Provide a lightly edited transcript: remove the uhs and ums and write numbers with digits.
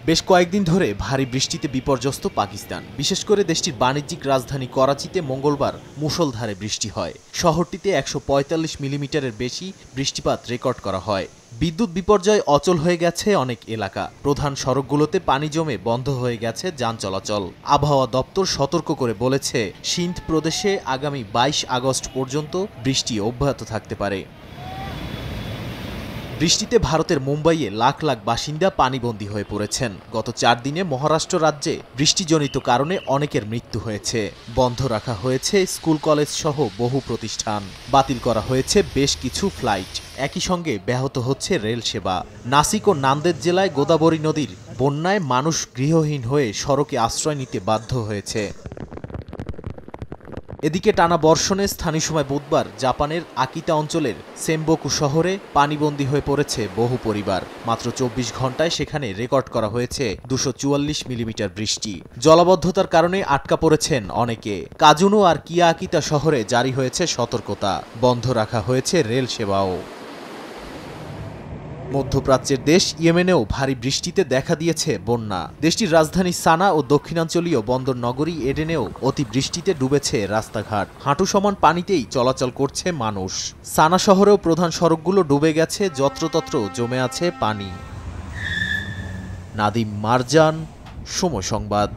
বেশ কয়েকদিন ধরে ভারী বৃষ্টিতে বিপর্যস্ত পাকিস্তান। বিশেষ করে দেশটির বাণিজ্যিক রাজধানী করাচিতে মঙ্গলবার মুষলধারে বৃষ্টি হয়। শহরটিতে ১৪৫ মিলিমিটারের বেশি বৃষ্টিপাত রেকর্ড করা হয়। বিদ্যুৎ বিপর্যয় অচল হয়ে গেছে অনেক এলাকা। প্রধান সড়কগুলোতে পানি জমে বন্ধ হয়ে গেছে যান চলাচল। আবহাওয়া দপ্তর সতর্ক করে বলেছে, সিন্ধ প্রদেশে আগামী ২২ আগস্ট পর্যন্ত বৃষ্টি অব্যাহত থাকতে পারে। বৃষ্টিতে ভারতের মুম্বাইয়ে লাখ লাখ বাসিন্দা পানিবন্দী হয়ে পড়েছেন। গত ৪ দিনে মহারাষ্ট্র রাজ্যে বৃষ্টিজনিত কারণে অনেকের মৃত্যু হয়েছে। বন্ধ রাখা হয়েছে স্কুল কলেজ সহ বহু প্রতিষ্ঠান। বাতিল করা হয়েছে বেশ কিছু ফ্লাইট। একই সঙ্গে ব্যাহত হচ্ছে রেল সেবা। নাসিক ও নান্দেদ জেলায় গোদাবরী নদীর বন্যায় মানুষ গৃহহীন হয়ে সড়কে আশ্রয় নিতে বাধ্য হয়েছে। এদিকে টানা বর্ষণে স্থানীয় সময় বুধবার জাপানের আকিতা অঞ্চলের সেমবোকু শহরে পানিবন্দী হয়ে পড়েছে বহু পরিবার। মাত্র ২৪ ঘন্টায় সেখানে রেকর্ড করা হয়েছে ২৪৪ মিলিমিটার বৃষ্টি। জলাবদ্ধতার কারণে আটকা পড়েছেন অনেকে। কাজুনো আর কিয়া আকিতা শহরে জারি হয়েছে সতর্কতা। বন্ধ রাখা হয়েছে রেল সেবাও। মধ্যপ্রাচ্যের দেশ ইয়েমেনেও ভারী বৃষ্টিতে দেখা দিয়েছে বন্যা। দেশটির রাজধানী সানা ও দক্ষিণাঞ্চলীয় বন্দর নগরী এডেনেও অতিবৃষ্টিতে ডুবেছে রাস্তাঘাট। হাঁটু সমান পানিতেই চলাচল করছে মানুষ। সানা শহরেও প্রধান সড়কগুলো ডুবে গেছে, যত্রতত্র জমে আছে পানি। নাদিম মারজান, সময় সংবাদ।